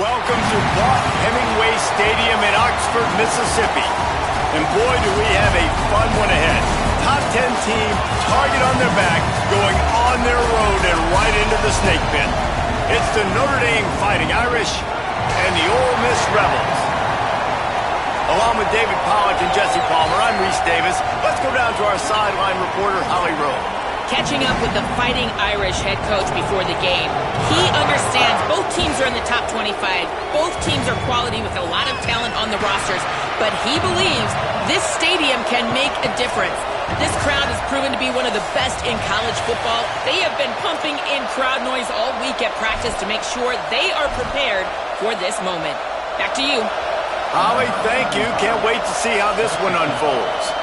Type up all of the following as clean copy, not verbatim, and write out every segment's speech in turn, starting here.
Welcome to Hemingway Stadium in Oxford, Mississippi. And boy, do we have a fun one ahead. Top 10 team, target on their back, going on their road and right into the snake pit. It's the Notre Dame Fighting Irish and the Ole Miss Rebels. Along with David Pollack and Jesse Palmer, I'm Reese Davis. Let's go down to our sideline reporter, Holly Rowe. Catching up with the Fighting Irish head coach before the game. He understands both teams are in the top 25. Both teams are quality with a lot of talent on the rosters. But he believes this stadium can make a difference. This crowd has proven to be one of the best in college football. They have been pumping in crowd noise all week at practice to make sure they are prepared for this moment. Back to you. Holly, thank you. Can't wait to see how this one unfolds.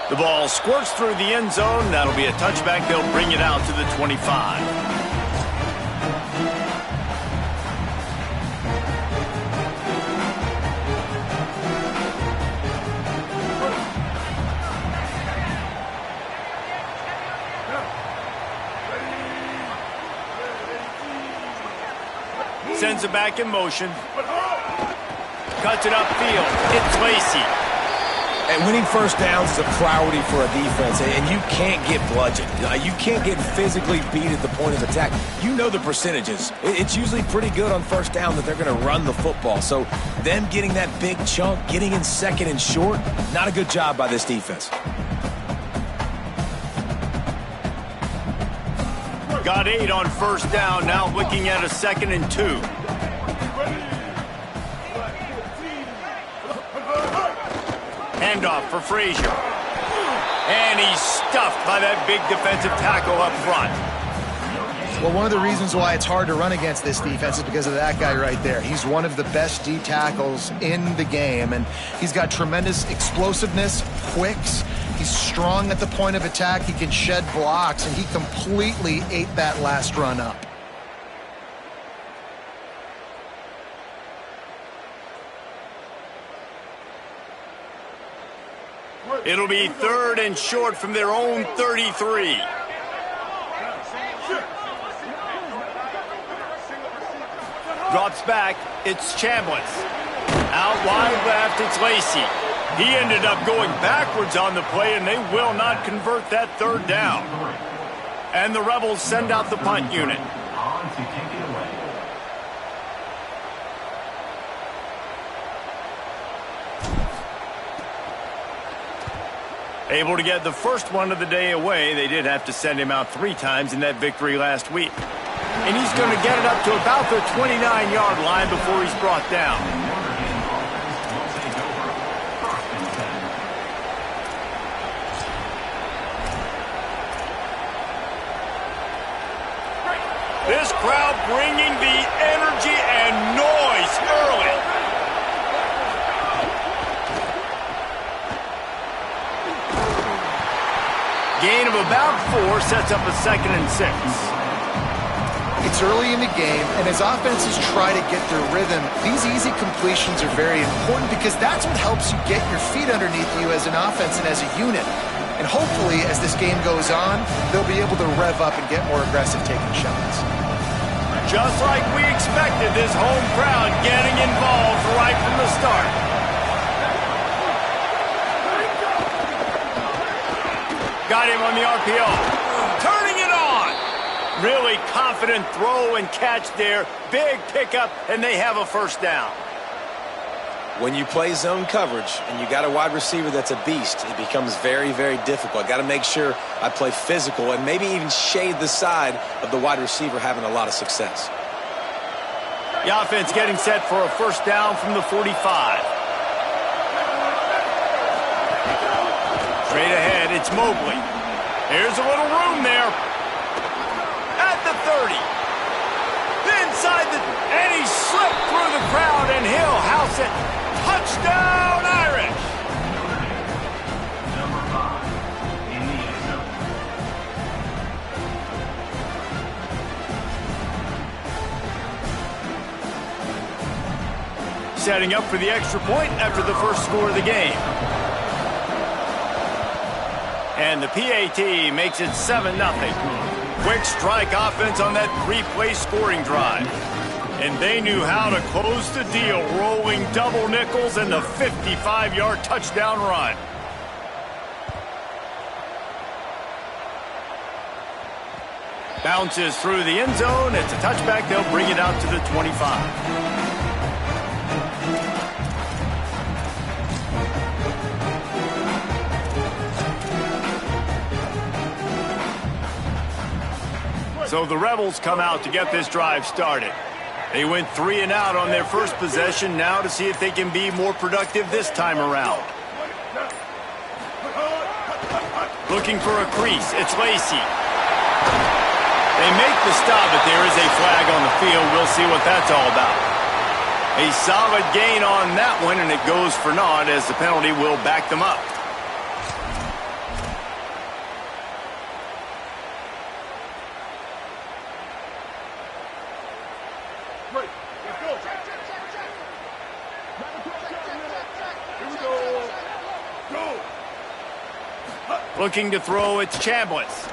The ball squirts through the end zone. That'll be a touchback. They'll bring it out to the 25. Sends it back in motion. Cuts it upfield. It's Lacey. And winning first downs is a priority for a defense, and you can't get bludgeoned. You can't get physically beat at the point of attack. You know the percentages. It's usually pretty good on first down that they're going to run the football. So them getting that big chunk, getting in second and short, not a good job by this defense. Got 8 on first down, now looking at a 2nd and 2. Handoff for Frazier. And he's stuffed by that big defensive tackle up front. Well, one of the reasons why it's hard to run against this defense is because of that guy right there. He's one of the best D tackles in the game, and he's got tremendous explosiveness, quicks. He's strong at the point of attack. He can shed blocks, and he completely ate that last run up. It'll be 3rd and short from their own 33. Drops back. It's Chambliss. Out wide left, it's Lacey. He ended up going backwards on the play, and they will not convert that 3rd down. And the Rebels send out the punt unit. Able to get the first one of the day away. They did have to send him out 3 times in that victory last week. And he's going to get it up to about the 29-yard line before he's brought down. This crowd bringing the energy and noise early. Gain of about 4 sets up a 2nd and 6. It's early in the game, and as offenses try to get their rhythm, these easy completions are very important because that's what helps you get your feet underneath you as an offense and as a unit. And hopefully, as this game goes on, they'll be able to rev up and get more aggressive taking shots. Just like we expected, this home crowd getting involved right from the start. Got him on the RPO. Turning it on. Really confident throw and catch there. Big pickup, and they have a first down. When you play zone coverage and you got a wide receiver that's a beast, it becomes very, very difficult. I got to make sure I play physical and maybe even shade the side of the wide receiver having a lot of success. The offense getting set for a first down from the 45. Straight ahead, it's Mobley. Here's a little room there. At the 30. Inside the... And he slipped through the crowd, and he'll house it. Touchdown, Irish! Setting up for the extra point after the first score of the game. And the PAT makes it 7-0. Quick strike offense on that 3-play scoring drive. And they knew how to close the deal, rolling double nickels and the 55-yard touchdown run. Bounces through the end zone. It's a touchback. They'll bring it out to the 25. So the Rebels come out to get this drive started. They went 3 and out on their first possession, now to see if they can be more productive this time around. Looking for a crease, it's Lacey. They make the stop, but there is a flag on the field. We'll see what that's all about. A solid gain on that one, and it goes for naught as the penalty will back them up. Looking to throw, it's Chambliss.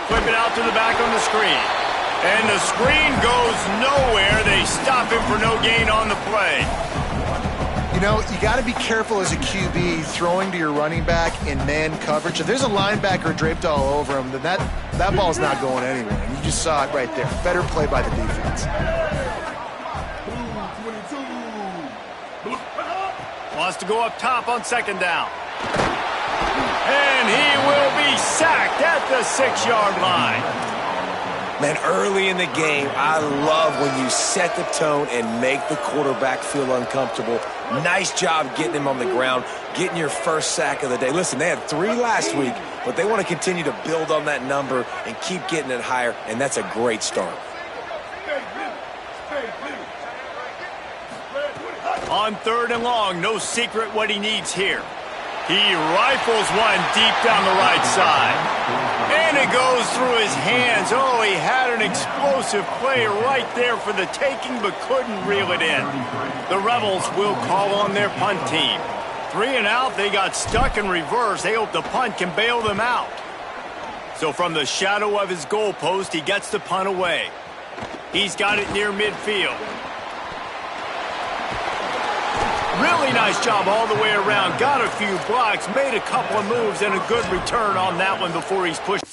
Flip it out to the back on the screen. And the screen goes nowhere. They stop him for no gain on the play. You know, you got to be careful as a QB throwing to your running back in man coverage. If there's a linebacker draped all over him, then that ball's not going anywhere. And you just saw it right there. Better play by the defense. Wants to go up top on second down. And he will be sacked at the 6-yard line. Man, early in the game, I love when you set the tone and make the quarterback feel uncomfortable. Nice job getting him on the ground, getting your first sack of the day. Listen, they had 3 last week, but they want to continue to build on that number and keep getting it higher, and that's a great start. On 3rd and long, no secret what he needs here. He rifles one deep down the right side. And it goes through his hands. Oh, he had an explosive play right there for the taking, but couldn't reel it in. The Rebels will call on their punt team. 3 and out, they got stuck in reverse. They hope the punt can bail them out. So from the shadow of his goalpost, he gets the punt away. He's got it near midfield. Really nice job all the way around. Got a few blocks, made a couple of moves, and a good return on that one before he's pushed.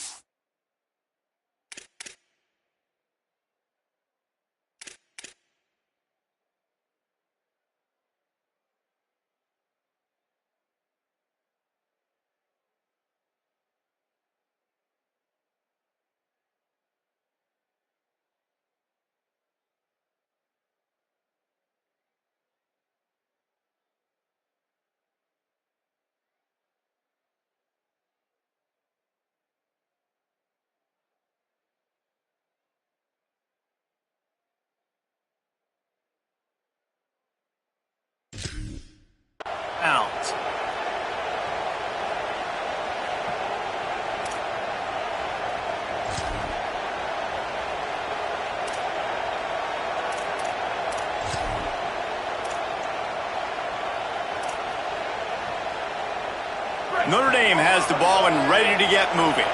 Out. Notre Dame has the ball and ready to get moving.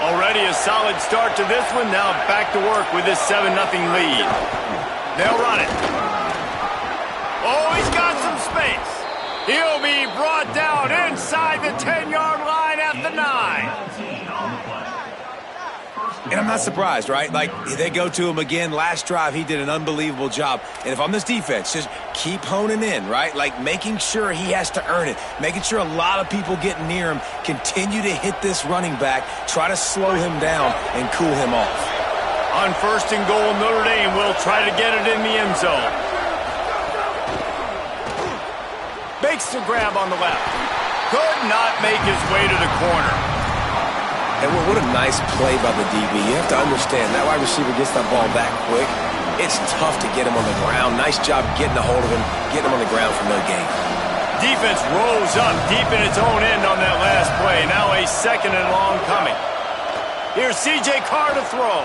Already a solid start to this one. Now back to work with this 7-0 lead. They'll run it. Oh, he's got some space. He'll be brought down inside the 10-yard line at the 9. And I'm not surprised, right? Like, they go to him again. Last drive, he did an unbelievable job. And if I'm this defense, just keep honing in, right? Like, making sure he has to earn it. Making sure a lot of people get near him. Continue to hit this running back. Try to slow him down and cool him off. On 1st and goal, Notre Dame will try to get it in the end zone. Makes the grab on the left. Could not make his way to the corner. And what a nice play by the DB. You have to understand, that wide receiver gets that ball that quick. It's tough to get him on the ground. Nice job getting a hold of him, getting him on the ground for no gain. Defense rose up deep in its own end on that last play. Now a 2nd and long coming. Here's C.J. Carr to throw.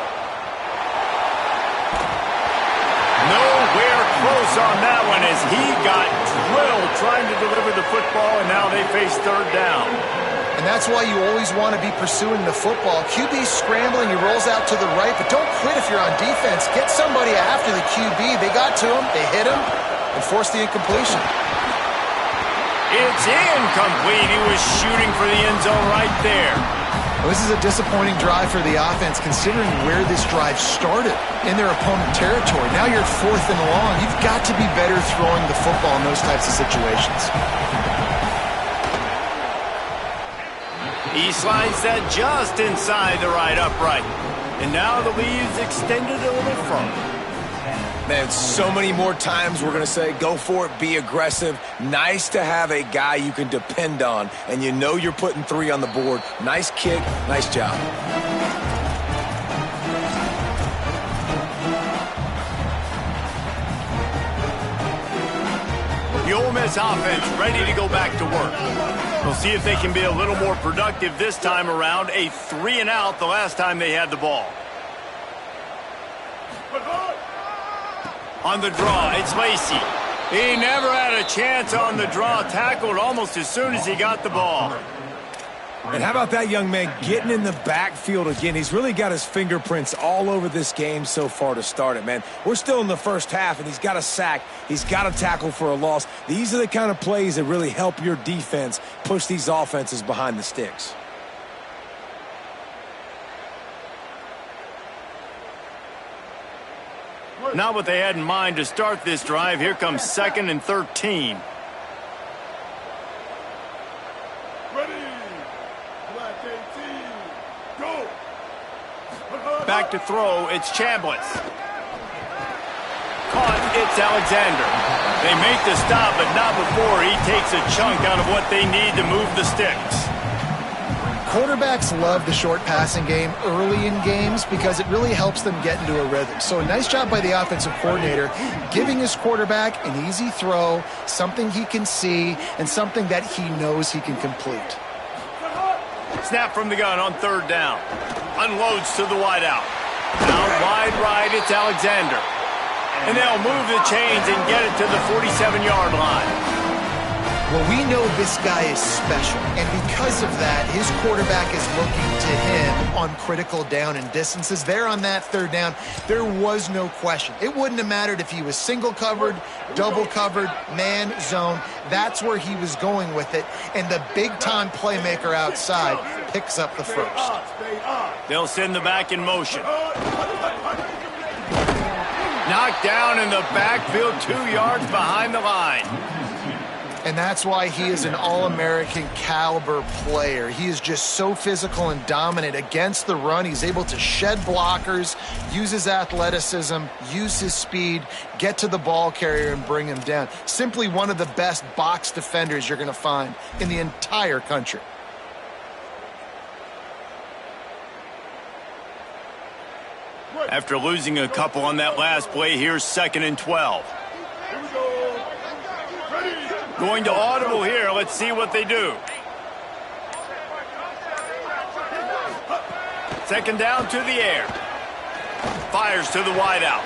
Nowhere close on that one as he got drilled trying to deliver the football, and now they face 3rd down. And And that's why you always want to be pursuing the football. QB's scrambling, he rolls out to the right, but don't quit if you're on defense. Get somebody after the QB. They got to him, they hit him, and forced the incompletion. It's incomplete. He was shooting for the end zone right there. Well, this is a disappointing drive for the offense, considering where this drive started in their opponent territory. Now you're 4th and long. You've got to be better throwing the football in those types of situations. He slides that just inside the right upright. And now the lead's extended a little further. Man, so many more times we're going to say, go for it, be aggressive. Nice to have a guy you can depend on, and you know you're putting 3 on the board. Nice kick, nice job. The Ole Miss offense ready to go back to work. We'll see if they can be a little more productive this time around. A 3-and-out the last time they had the ball. On the draw, it's Lacey. He never had a chance on the draw. Tackled almost as soon as he got the ball. And how about that young man getting in the backfield again? He's really got his fingerprints all over this game so far to start it, man. We're still in the first half, and he's got a sack. He's got a tackle for a loss. These are the kind of plays that really help your defense push these offenses behind the sticks. Not what they had in mind to start this drive. Here comes 2nd and 13. Back to throw, it's Chambliss. Caught, it's Alexander. They make the stop, but not before he takes a chunk out of what they need to move the sticks. Quarterbacks love the short passing game early in games because it really helps them get into a rhythm. So a nice job by the offensive coordinator giving his quarterback an easy throw, something he can see, and something that he knows he can complete. Snap from the gun on 3rd down. Unloads to the wideout. Out wide right, it's Alexander. And they'll move the chains and get it to the 47-yard line. Well, we know this guy is special, and because of that, his quarterback is looking to him on critical down and distances. There on that 3rd down, there was no question. It wouldn't have mattered if he was single covered, double covered, man, zone. That's where he was going with it, and the big-time playmaker outside picks up the first. They'll send the back in motion. Knocked down in the backfield, 2 yards behind the line. And that's why he is an All-American caliber player. He is just so physical and dominant against the run. He's able to shed blockers, use his athleticism, use his speed, get to the ball carrier and bring him down. Simply one of the best box defenders you're going to find in the entire country. After losing a couple on that last play, here's 2nd and 12. Going to audible here. Let's see what they do. 2nd down to the air. Fires to the wideout.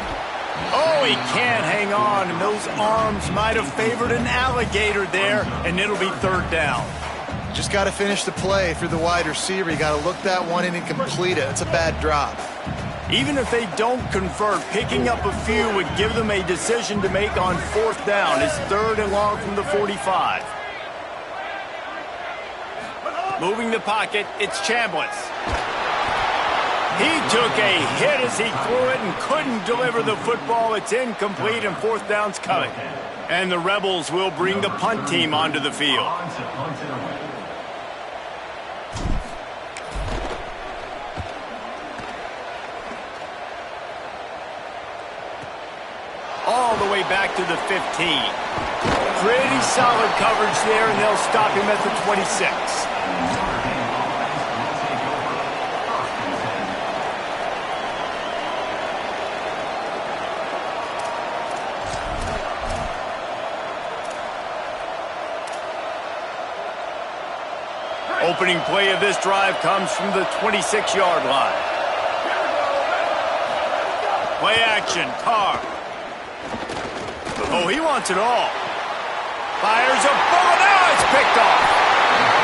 Oh, he can't hang on, and those arms might have favored an alligator there, and it'll be 3rd down. Just got to finish the play for the wide receiver. You got to look that one in and complete it. It's a bad drop. Even if they don't convert, picking up a few would give them a decision to make on 4th down. It's 3rd and long from the 45. Moving the pocket, it's Chambliss. He took a hit as he threw it and couldn't deliver the football. It's incomplete, and 4th down's coming. And the Rebels will bring the punt team onto the field. All the way back to the 15. Pretty solid coverage there, and they'll stop him at the 26. Opening play of this drive comes from the 26-yard line. Play action, Carr. Oh, he wants it all. Fires a bullet. Now it's picked off.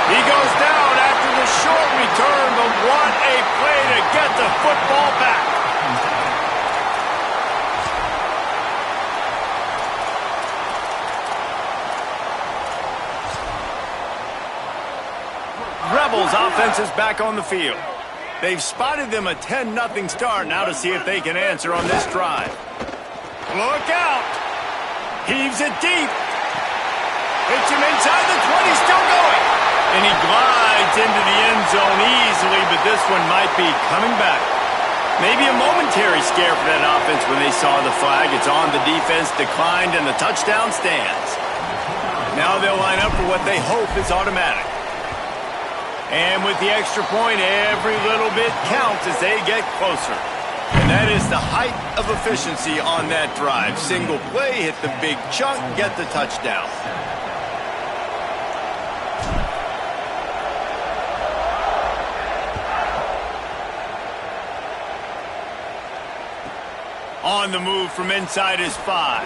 He goes down after the short return, but what a play to get the football back. Rebels offense is back on the field. They've spotted them a 10-0 start now to see if they can answer on this drive. Look out! Heaves it deep. Hits him inside the 20, still going. And he glides into the end zone easily, but this one might be coming back. Maybe a momentary scare for that offense when they saw the flag. It's on, the defense declined, and the touchdown stands. Now they'll line up for what they hope is automatic. And with the extra point, every little bit counts as they get closer. And that is the height of efficiency on that drive. Single play, hit the big chunk, get the touchdown. On the move from inside his 5.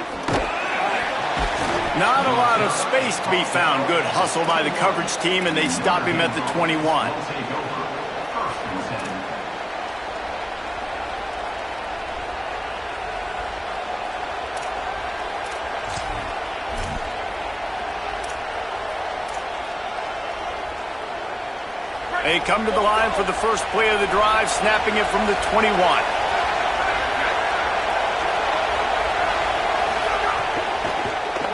Not a lot of space to be found. Good hustle by the coverage team, and they stop him at the 21. They come to the line for the first play of the drive, snapping it from the 21.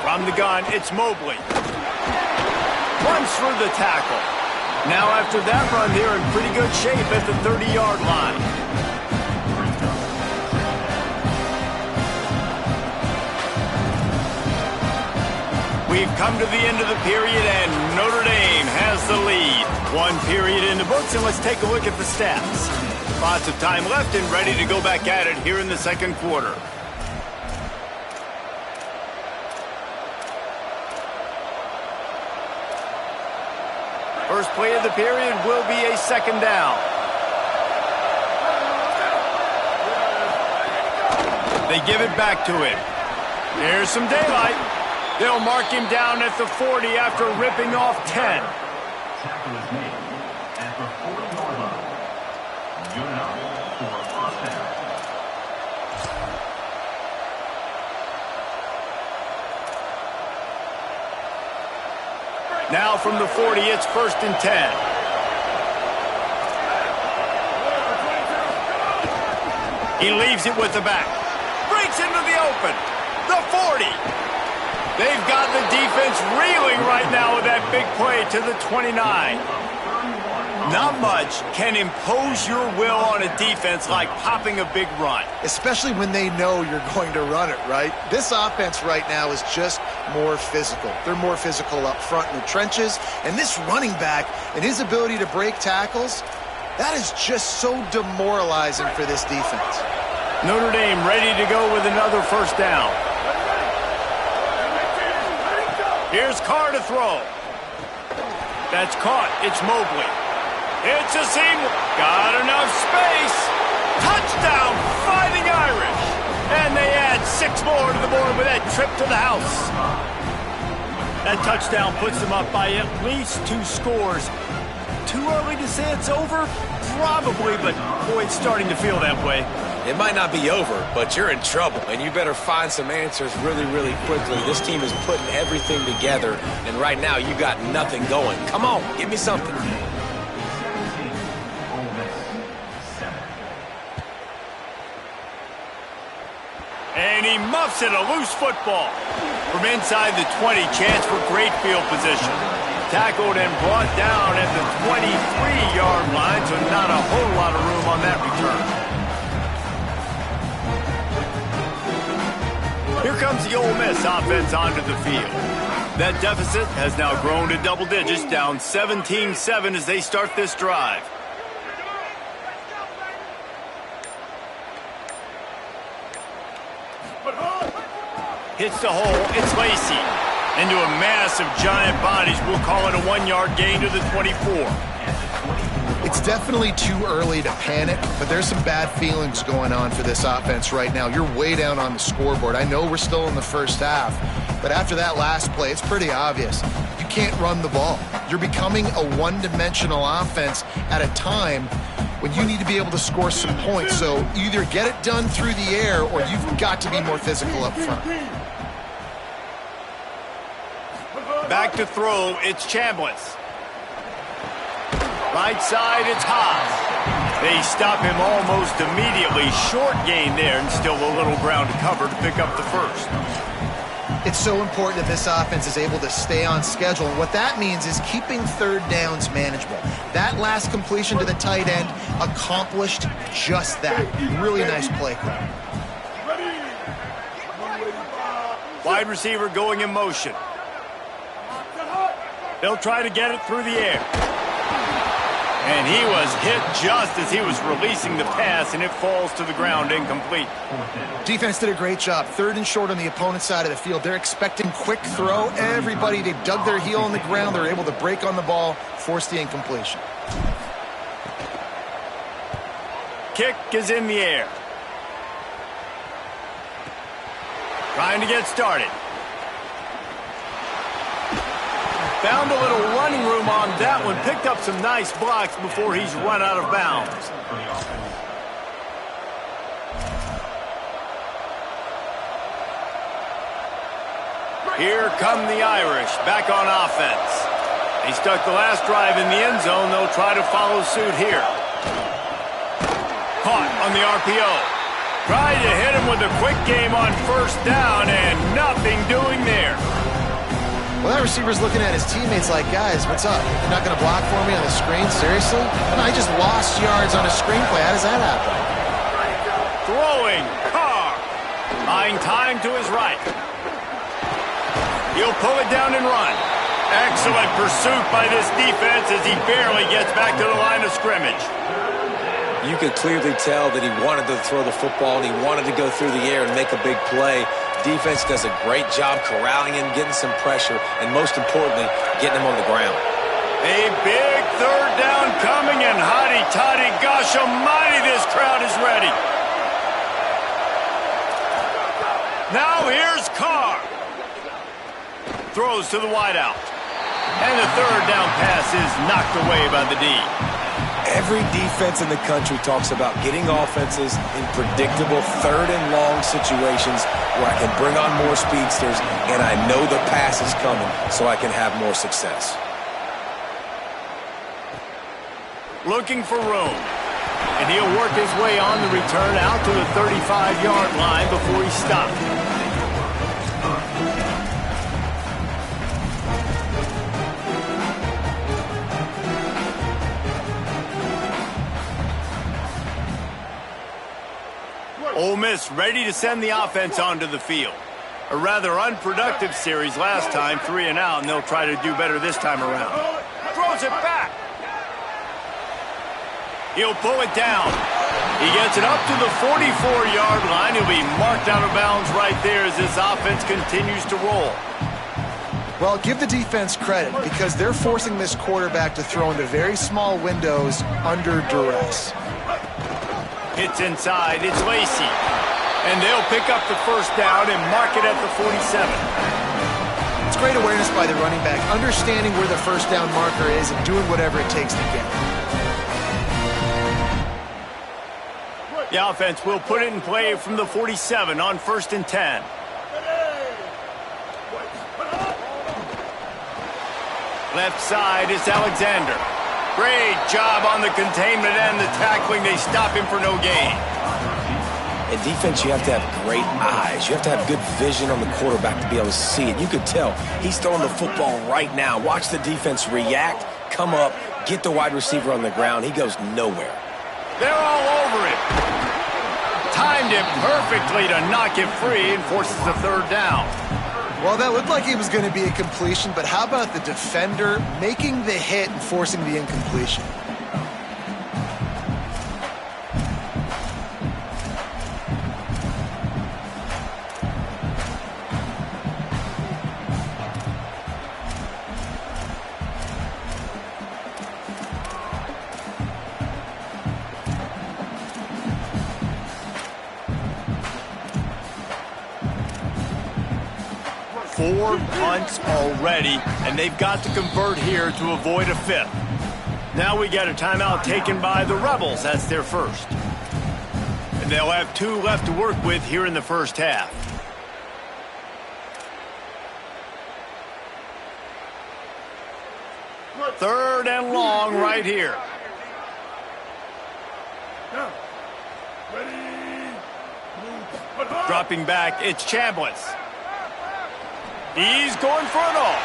From the gun, it's Mobley. Runs for the tackle. Now after that run, they're in pretty good shape at the 30-yard line. We've come to the end of the period, and Notre Dame has the lead. One period in the books, and let's take a look at the stats. Lots of time left and ready to go back at it here in the second quarter. First play of the period will be a second down. They give it back to him. There's some daylight. They'll mark him down at the 40 after ripping off 10. Tackle is made at the 40-yard line. Good enough for a first down. Now from the 40, it's 1st and 10. He leaves it with the back. Breaks into the open. The 40. They've got the defense reeling right now with that big play to the 29. Not much can impose your will on a defense like popping a big run. Especially when they know you're going to run it, right? This offense right now is just more physical. They're more physical up front in the trenches. And this running back and his ability to break tackles, that is just so demoralizing for this defense. Notre Dame ready to go with another first down. Here's Carr to throw. That's caught. It's Mobley. It's a seam. Got enough space. Touchdown, Fighting Irish. And they add 6 more to the board with that trip to the house. That touchdown puts them up by at least 2 scores. Too early to say it's over? Probably, but boy, it's starting to feel that way. It might not be over, but you're in trouble, and you better find some answers really, really quickly. This team is putting everything together, and right now you got nothing going. Come on, give me something. And he muffs it, a loose football. From inside the 20, chance for great field position. Tackled and brought down at the 23-yard line, so not a whole lot of room on that return. Here comes the Ole Miss offense onto the field. That deficit has now grown to double digits, down 17-7 as they start this drive. Hits the hole, it's Lacey. Into a mass of giant bodies, we'll call it a 1-yard gain to the 24. It's definitely too early to panic, but there's some bad feelings going on for this offense right now. You're way down on the scoreboard. I know we're still in the first half, but after that last play, it's pretty obvious. You you can't run the ball. You're becoming a one-dimensional offense at a time when you need to be able to score some points. So either get it done through the air or you've got to be more physical up front. Back to throw, it's Chambliss. Right side, it's Haas. They stop him almost immediately. Short gain there, and still a little ground to cover to pick up the first. It's so important that this offense is able to stay on schedule. And what that means is keeping third downs manageable. That last completion to the tight end accomplished just that. Really nice play call. Wide receiver going in motion. They'll try to get it through the air. And he was hit just as he was releasing the pass, and it falls to the ground incomplete. Defense did a great job. Third and short on the opponent's side of the field. They're expecting quick throw. Everybody, they dug their heel on the ground. They're able to break on the ball, force the incompletion. Kick is in the air. Trying to get started. Found a little running room on that one. Picked up some nice blocks before he's run out of bounds. Here come the Irish, back on offense. They stuck the last drive in the end zone. They'll try to follow suit here. Caught on the RPO. Tried to hit him with a quick game on first down, and nothing doing there. Well, that receiver's looking at his teammates like, guys, what's up? You're not going to block for me on the screen? Seriously? No, I just lost yards on a screenplay. How does that happen? Throwing, Carr. Buying time to his right. He'll pull it down and run. Excellent pursuit by this defense as he barely gets back to the line of scrimmage. You could clearly tell that he wanted to throw the football and he wanted to go through the air and make a big play. Defense does a great job corralling him, getting some pressure, and most importantly, getting him on the ground. A big third down coming, and hotty-toddy, gosh almighty, this crowd is ready. Now here's Carr. Throws to the wideout. And the third down pass is knocked away by the D. Every defense in the country talks about getting offenses in predictable third and long situations where I can bring on more speedsters and I know the pass is coming so I can have more success. Looking for room. And he'll work his way on the return out to the 35-yard line before he stops. Ole Miss ready to send the offense onto the field. A rather unproductive series last time, 3 and out, and they'll try to do better this time around. Throws it back. He'll pull it down. He gets it up to the 44-yard line. He'll be marked out of bounds right there as this offense continues to roll. Well, give the defense credit because they're forcing this quarterback to throw into very small windows under duress. Hits inside, it's Lacey. And they'll pick up the first down and mark it at the 47. It's great awareness by the running back, understanding where the first down marker is and doing whatever it takes to get it. The offense will put it in play from the 47 on 1st and 10. Left side is Alexander. Great job on the containment and the tackling. They stop him for no gain. In defense, you have to have great eyes. You have to have good vision on the quarterback to be able to see it. You could tell he's throwing the football right now. Watch the defense react, come up, get the wide receiver on the ground. He goes nowhere. They're all over him. Timed it perfectly to knock it free and forces the third down. Well, that looked like it was going to be a completion, but how about the defender making the hit and forcing the incompletion? 4 punts already, and they've got to convert here to avoid a 5th. Now we got a timeout taken by the Rebels. That's their first. And they'll have 2 left to work with here in the first half. Third and long right here. Dropping back, it's Chambliss. He's going for it all.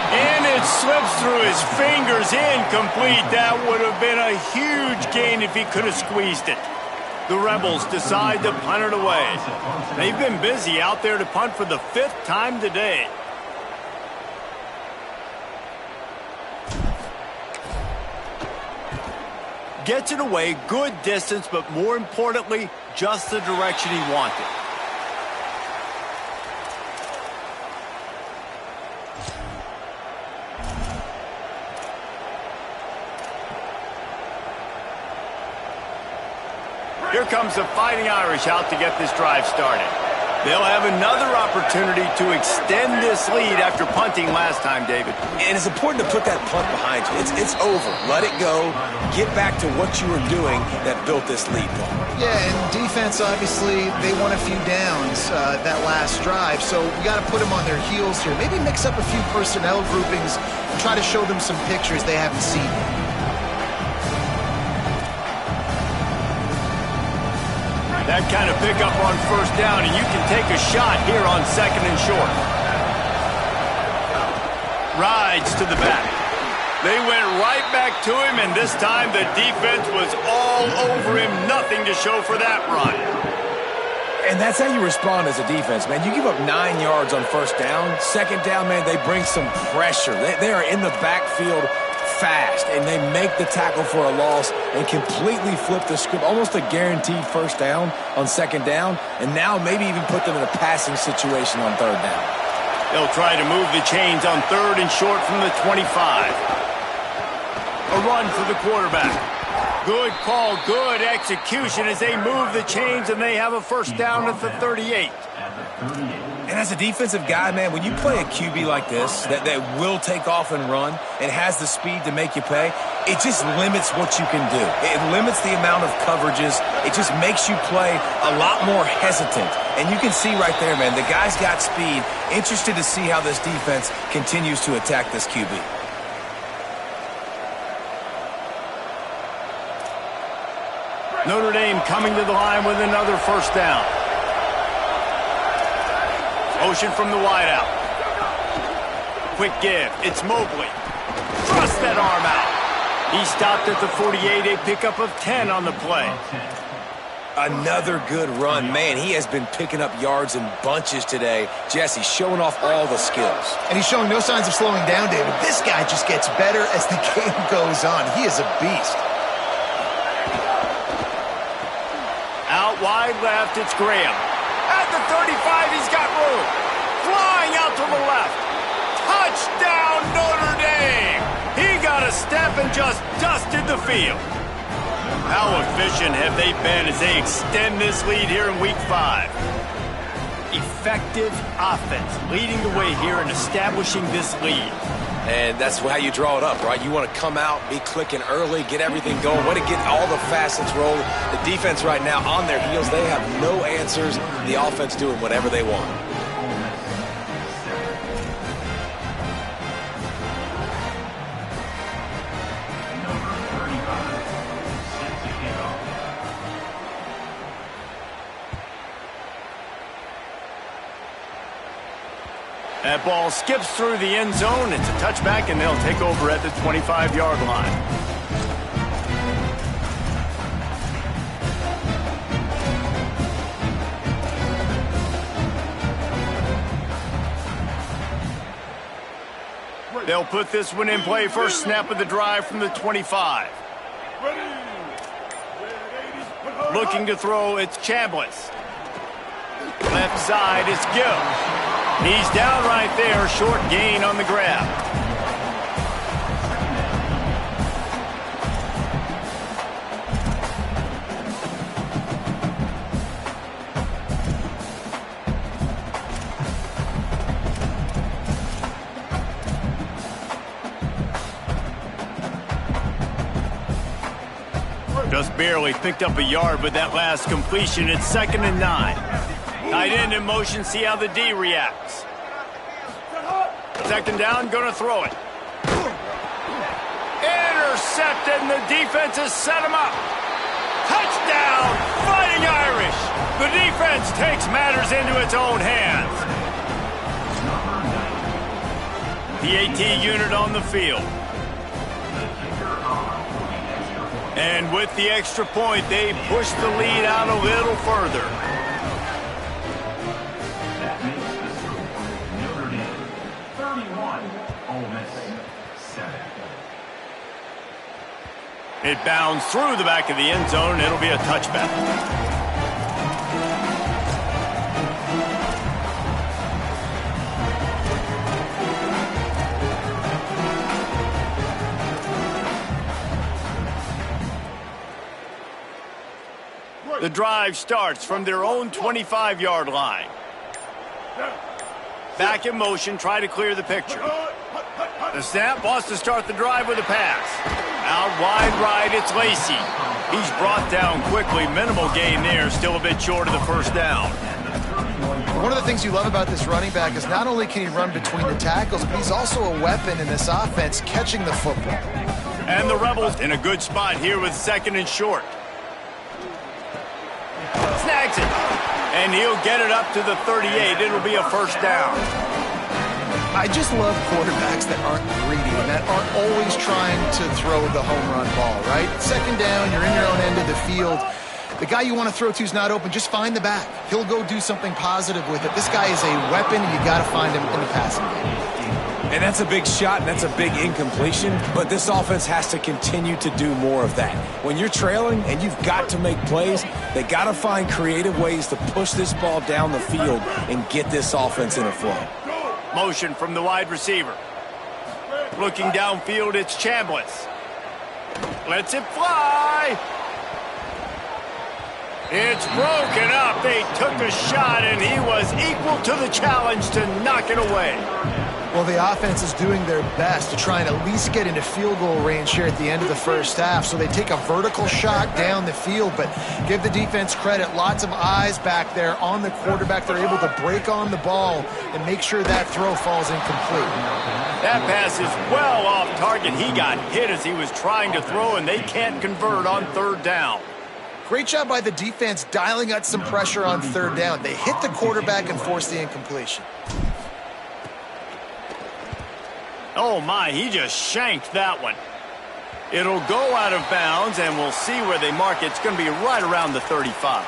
And it slips through his fingers, incomplete. That would have been a huge gain if he could have squeezed it. The Rebels decide to punt it away. They've been busy out there to punt for the 5th time today. Gets it away, good distance, but more importantly, just the direction he wanted. Here comes the Fighting Irish out to get this drive started. They'll have another opportunity to extend this lead after punting last time, David. And it's important to put that punt behind you. It's over. Let it go. Get back to what you were doing that built this lead, Paul. Yeah, and defense, obviously, they won a few downs that last drive, so we got to put them on their heels here. Maybe mix up a few personnel groupings and try to show them some pictures they haven't seen. That kind of pickup on first down, and you can take a shot here on 2nd and short. Rides to the back. They went right back to him, and this time the defense was all over him. Nothing to show for that run. And that's how you respond as a defense, man. You give up 9 yards on first down. 2nd down, man, they bring some pressure. They are in the backfield fast, and they make the tackle for a loss and completely flip the script. Almost a guaranteed first down on 2nd down, and now maybe even put them in a passing situation on 3rd down. They'll try to move the chains on 3rd and short from the 25. A run for the quarterback. Good call, good execution as they move the chains, and they have a first down at the 38. And as a defensive guy, man, when you play a QB like this that will take off and run and has the speed to make you pay, it just limits what you can do. It limits the amount of coverages. It just makes you play a lot more hesitant. And you can see right there, man, the guy's got speed. Interested to see how this defense continues to attack this QB. Notre Dame coming to the line with another first down. Motion from the wideout. Quick give. It's Mobley. Thrust that arm out. He stopped at the 48, a pickup of 10 on the play. Another good run. Man, he has been picking up yards in bunches today. Jesse, showing off all the skills. And he's showing no signs of slowing down, David. This guy just gets better as the game goes on. He is a beast. Out wide left, it's Graham. At the 35, he's got room. Flying out to the left. Touchdown, Notre Dame. He got a step and just dusted the field. How efficient have they been as they extend this lead here in Week 5? Effective offense leading the way here and establishing this lead. And that's how you draw it up, right? You want to come out, be clicking early, get everything going, want to get all the facets rolling. The defense right now on their heels, they have no answers. The offense doing whatever they want. That ball skips through the end zone. It's a touchback, and they'll take over at the 25-yard line. They'll put this one in play. First snap of the drive from the 25. Looking to throw, it's Chambliss. Left side, it's Gill. He's down right there, short gain on the grab. Just barely picked up a yard with that last completion. It's 2nd and 9. Tight end in motion, see how the D reacts. 2nd down, gonna throw it. Intercepted, and the defense has set him up. Touchdown, Fighting Irish. The defense takes matters into its own hands. The AT unit on the field. And with the extra point, they push the lead out a little further. That makes the score Notre Dame 31, Ole Miss 7. It bounds through the back of the end zone. It'll be a touchback. The drive starts from their own 25-yard line. Back in motion, try to clear the picture. The snap wants to start the drive with a pass. Out wide right, it's Lacey. He's brought down quickly. Minimal gain there, still a bit short of the first down. One of the things you love about this running back is not only can he run between the tackles, but he's also a weapon in this offense catching the football. And the Rebels in a good spot here with 2nd and short. Snags it. And he'll get it up to the 38. It'll be a first down. I just love quarterbacks that aren't greedy and that aren't always trying to throw the home run ball, right? 2nd down, you're in your own end of the field. The guy you want to throw to is not open. Just find the back. He'll go do something positive with it. This guy is a weapon, and you got to find him in the passing game. And that's a big shot, and that's a big incompletion, but this offense has to continue to do more of that. When you're trailing and you've got to make plays, they got to find creative ways to push this ball down the field and get this offense in a flow. Motion from the wide receiver. Looking downfield, it's Chambliss. Lets it fly. It's broken up. They took a shot, and he was equal to the challenge to knock it away. Well, the offense is doing their best to try and at least get into field goal range here at the end of the first half. So they take a vertical shot down the field, but give the defense credit. Lots of eyes back there on the quarterback. They're able to break on the ball and make sure that throw falls incomplete. That pass is well off target. He got hit as he was trying to throw, and they can't convert on 3rd down. Great job by the defense dialing out some pressure on 3rd down. They hit the quarterback and forced the incompletion. Oh, my, he just shanked that one. It'll go out of bounds, and we'll see where they mark it. It's going to be right around the 35.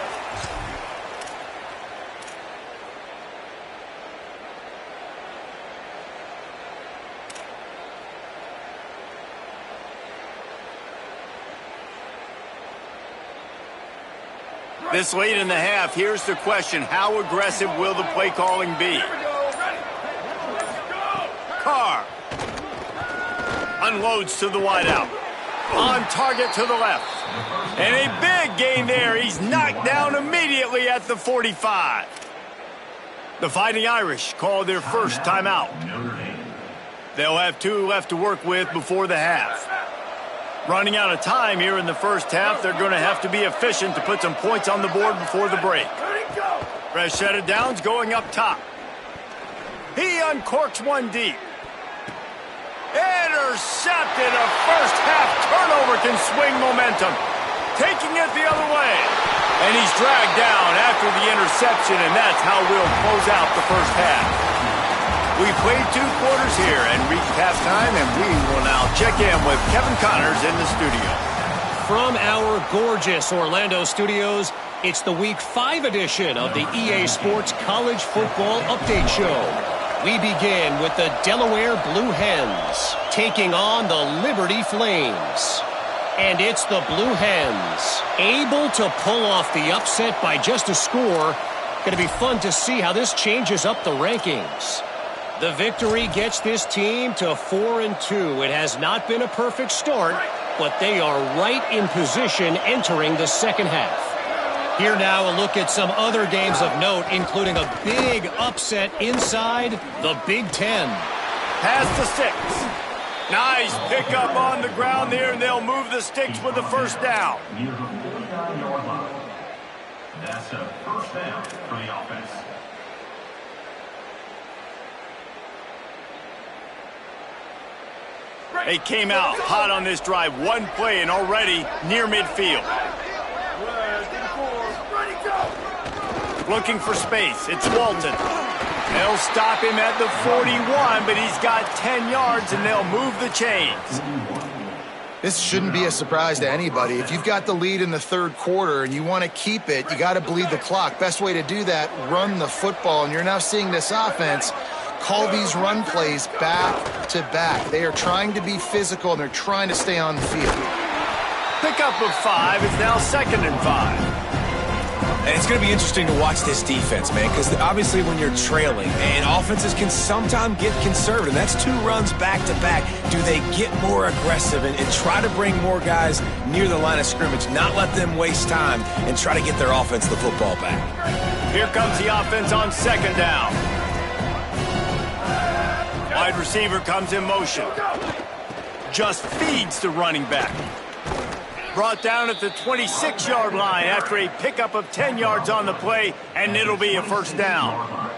This late in the half, here's the question. How aggressive will the play calling be? Carr unloads to the wideout. On target to the left. And a big gain there. He's knocked down immediately at the 45. The Fighting Irish call their first timeout. They'll have 2 left to work with before the half. Running out of time here in the first half, they're going to have to be efficient to put some points on the board before the break. Fresh set of downs going up top. He uncorks one deep. Intercepted. A first half turnover can swing momentum. Taking it the other way. And he's dragged down after the interception, and that's how we'll close out the first half. We played 2 quarters here and reached halftime, and we will now check in with Kevin Connors in the studio. From our gorgeous Orlando studios, it's the Week 5 edition of the EA Sports College Football Update Show. We begin with the Delaware Blue Hens taking on the Liberty Flames. And it's the Blue Hens able to pull off the upset by just a score. Going to be fun to see how this changes up the rankings. The victory gets this team to 4-2. It has not been a perfect start, but they are right in position entering the second half. Here now a look at some other games of note, including a big upset inside the Big Ten. Pass to 6. Nice pickup on the ground there, and they'll move the sticks with the first down. Near the 49-yard line. That's a first down for the offense. They came out hot on this drive. One play and already near midfield. Looking for space. It's Walton. They'll stop him at the 41, but he's got 10 yards, and they'll move the chains. This shouldn't be a surprise to anybody. If you've got the lead in the third quarter and you want to keep it, you got to bleed the clock. Best way to do that, run the football. And you're now seeing this offense call these run plays back to back. They are trying to be physical, and they're trying to stay on the field. Pickup of 5 is now 2nd and 5. And it's going to be interesting to watch this defense, man, because obviously when you're trailing, and offenses can sometimes get conservative. That's 2 runs back-to-back. Do they get more aggressive and try to bring more guys near the line of scrimmage, not let them waste time, and try to get their offense the football back? Here comes the offense on 2nd down. Wide receiver comes in motion. Just feeds the running back. Brought down at the 26-yard line after a pickup of 10 yards on the play, and it'll be a first down.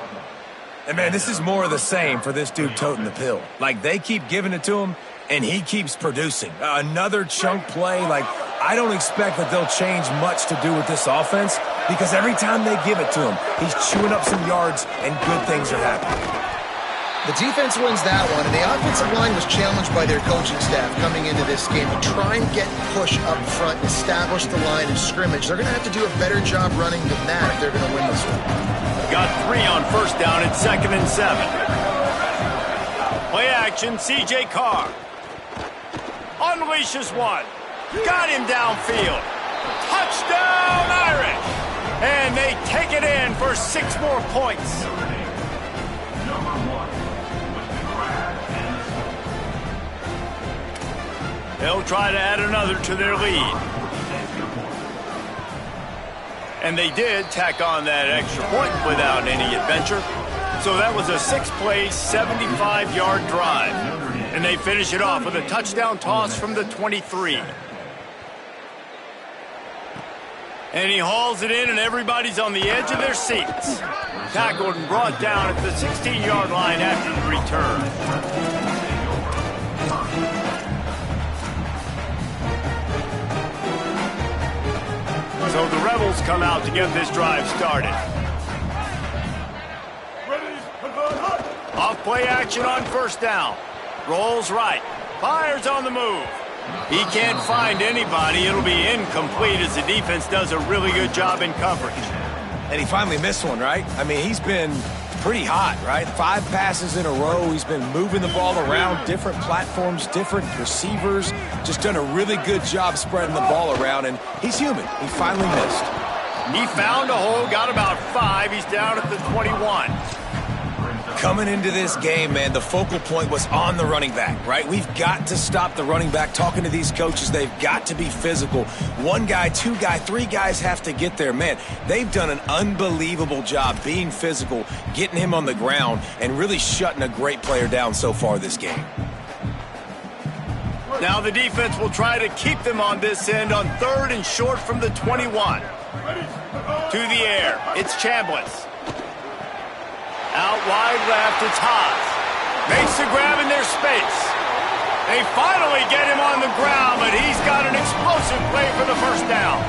And, man, this is more of the same for this dude toting the pill. Like, they keep giving it to him, and he keeps producing. Another chunk play. Like, I don't expect that they'll change much to do with this offense, because every time they give it to him, he's chewing up some yards, and good things are happening. The defense wins that one, and the offensive line was challenged by their coaching staff coming into this game to try and get push up front and establish the line of scrimmage. They're going to have to do a better job running than that if they're going to win this one. Got 3 on first down at 2nd and 7. Play action, C.J. Carr. Unleashes one. Got him downfield. Touchdown, Irish! And they take it in for 6 more points. They'll try to add another to their lead. And they did tack on that extra point without any adventure. So that was a 6-play, 75-yard drive. And they finish it off with a touchdown toss from the 23. And he hauls it in, and everybody's on the edge of their seats. Tackled and brought down at the 16-yard line after the return. So the Rebels come out to get this drive started. Off play action on first down. Rolls right. Fires on the move. He can't find anybody. It'll be incomplete as the defense does a really good job in coverage. And he finally missed one, right? I mean, he's been pretty hot, right? 5 passes in a row. He's been moving the ball around, different platforms, different receivers. Just done a really good job spreading the ball around, and he's human. He finally missed. He found a hole, got about 5. He's down at the 21. Coming into this game, man, the focal point was on the running back, right? We've got to stop the running back. Talking to these coaches, they've got to be physical. 1 guy, 2 guy, 3 guys have to get there. Man, they've done an unbelievable job being physical, getting him on the ground, and really shutting a great player down so far this game. Now the defense will try to keep them on this end on 3rd and short from the 21. To the air, it's Chambliss. Out wide left, it's Haas. Makes the grab in their space. They finally get him on the ground, but he's got an explosive play for the first down.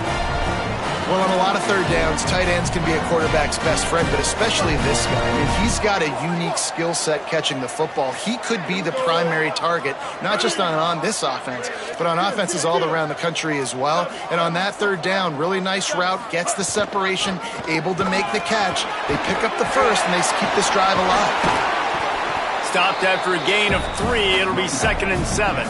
Well, on a lot of third downs, tight ends can be a quarterback's best friend, but especially this guy. I mean, he's got a unique skill set catching the football. He could be the primary target, not just on this offense, but on offenses all around the country as well. And on that third down, really nice route, gets the separation, able to make the catch. They pick up the first, and they keep this drive alive. Stopped after a gain of 3. It'll be 2nd and 7.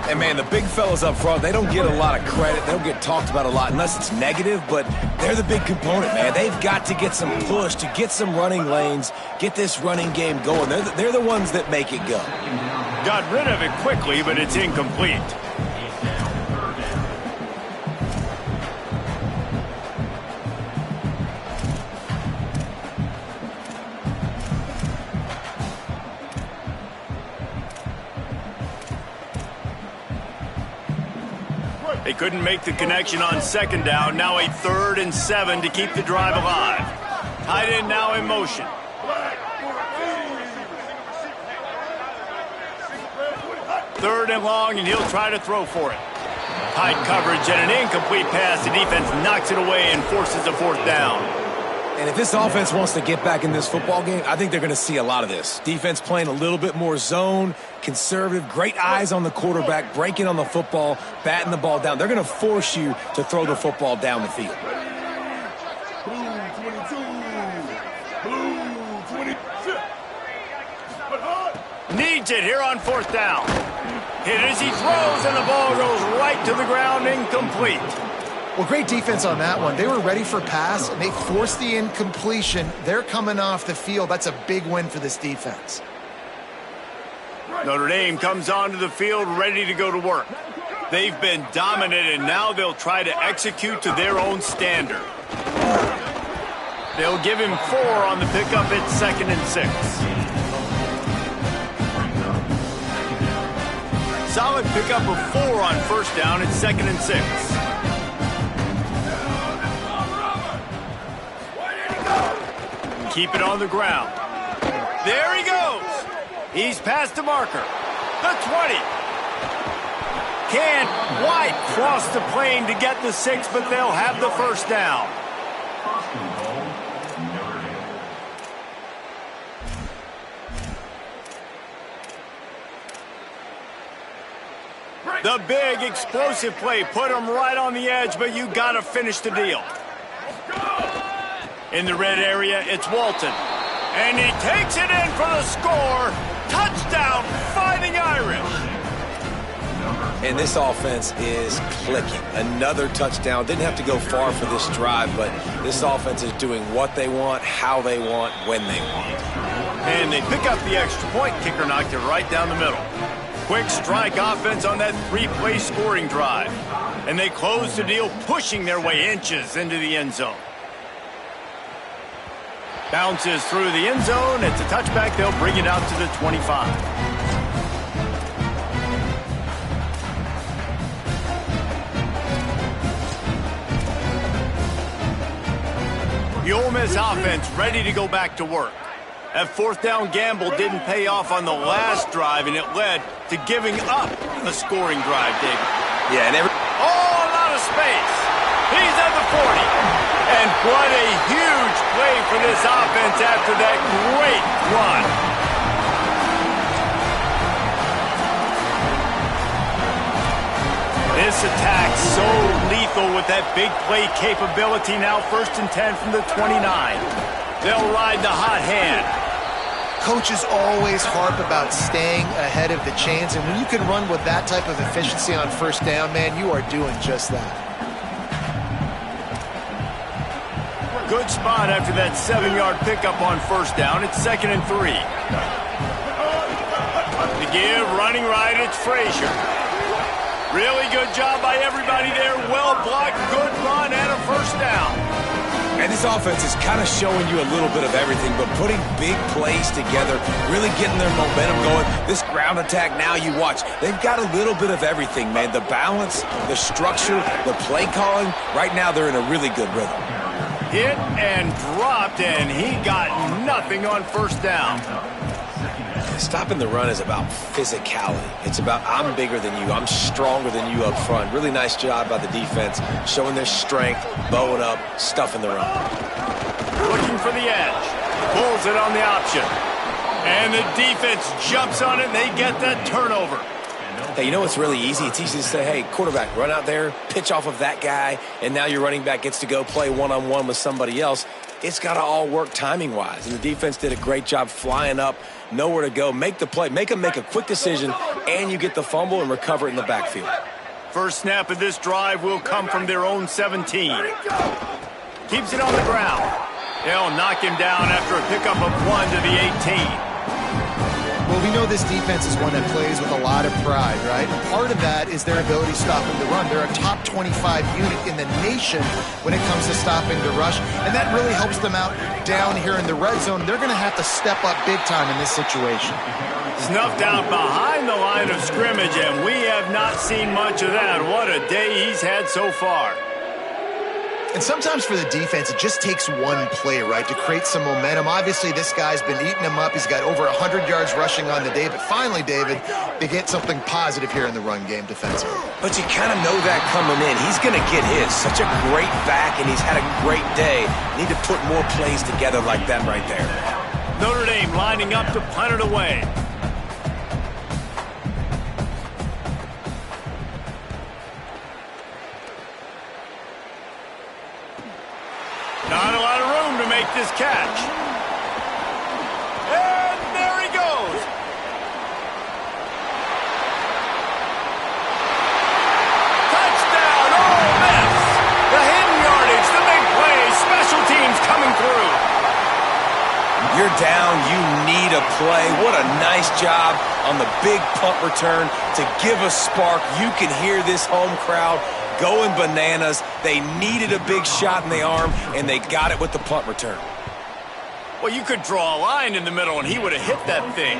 And, man, the big fellas up front, they don't get a lot of credit. They don't get talked about a lot unless it's negative, but they're the big component, man. They've got to get some push to get some running lanes, get this running game going. They're the ones that make it go. Got rid of it quickly, but it's incomplete. They couldn't make the connection on second down. Now a 3rd and 7 to keep the drive alive. Tight end now in motion. Third and long, and he'll try to throw for it. Tight coverage and an incomplete pass. The defense knocks it away and forces a 4th down. And if this offense wants to get back in this football game, I think they're going to see a lot of this. Defense playing a little bit more zone, conservative, great eyes on the quarterback, breaking on the football, batting the ball down. They're going to force you to throw the football down the field. Needs it here on 4th down. Hit as he throws, and the ball goes right to the ground, incomplete. Well, great defense on that one. They were ready for pass, and they forced the incompletion. They're coming off the field. That's a big win for this defense. Notre Dame comes onto the field ready to go to work. They've been dominant, and now they'll try to execute to their own standard. They'll give him 4 on the pickup at 2nd and 6. Solid pickup of 4 on 1st down at 2nd and 6. Keep it on the ground. There he goes. He's past the marker. The 20. Can't quite cross the plane to get the 6, but they'll have the 1st down. The big explosive play put him right on the edge, but you got to finish the deal. In the red area, it's Walton. And he takes it in for the score. Touchdown, Fighting Irish. And this offense is clicking. Another touchdown. Didn't have to go far for this drive, but this offense is doing what they want, how they want, when they want. And they pick up the extra point. Kicker knocked it right down the middle. Quick strike offense on that 3-play scoring drive. And they close the deal, pushing their way inches into the end zone. Bounces through the end zone. It's a touchback. They'll bring it out to the 25. The Ole Miss offense ready to go back to work. That 4th down gamble didn't pay off on the last drive, and it led to giving up a scoring drive, David. Yeah, and a lot of space. He's at the 40. And what a huge play for this offense after that great run. This attack so lethal with that big play capability. Now 1st and 10 from the 29. They'll ride the hot hand. Coaches always harp about staying ahead of the chains, and when you can run with that type of efficiency on 1st down, man, you are doing just that. Good spot after that 7-yard pickup on 1st down. It's 2nd and 3. The give, running right, it's Frazier. Really good job by everybody there. Well blocked, good run, and a 1st down. And this offense is kind of showing you a little bit of everything, but putting big plays together, really getting their momentum going. This ground attack now, you watch. They've got a little bit of everything, man. The balance, the structure, the play calling. Right now, they're in a really good rhythm. Hit and dropped, and he got nothing on 1st down. Stopping the run is about physicality. It's about I'm bigger than you. I'm stronger than you up front. Really nice job by the defense, showing their strength, bowing up, stuffing the run. Looking for the edge. Pulls it on the option. And the defense jumps on it, and they get that turnover. Hey, you know what's really easy? It's easy to say, hey, quarterback, run out there, pitch off of that guy, and now your running back gets to go play one-on-one with somebody else. It's got to all work timing-wise, and the defense did a great job flying up, nowhere to go, make the play, make them make a quick decision, and you get the fumble and recover it in the backfield. First snap of this drive will come from their own 17. Keeps it on the ground. They'll knock him down after a pickup of 1 to the 18. Well, we know this defense is one that plays with a lot of pride, right? And part of that is their ability stopping the run. They're a top 25 unit in the nation when it comes to stopping the rush, and that really helps them out down here in the red zone. They're going to have to step up big time in this situation. Snuffed out behind the line of scrimmage, and we have not seen much of that. What a day he's had so far. And sometimes for the defense, it just takes one play, right, to create some momentum. Obviously, this guy's been eating him up. He's got over 100 yards rushing on the day. But finally, David, they get something positive here in the run game defensively. But you kind of know that coming in. He's going to get his. Such a great back, and he's had a great day. Need to put more plays together like that right there. Notre Dame lining up to punt it away. Not a lot of room to make this catch. And there he goes. Touchdown, Ole Miss. The hidden yardage, the big play, special teams coming through. You're down, you need a play. What a nice job on the big punt return to give a spark. You can hear this home crowd going bananas. They needed a big shot in the arm, and they got it with the punt return. Well, you could draw a line in the middle, and he would have hit that thing.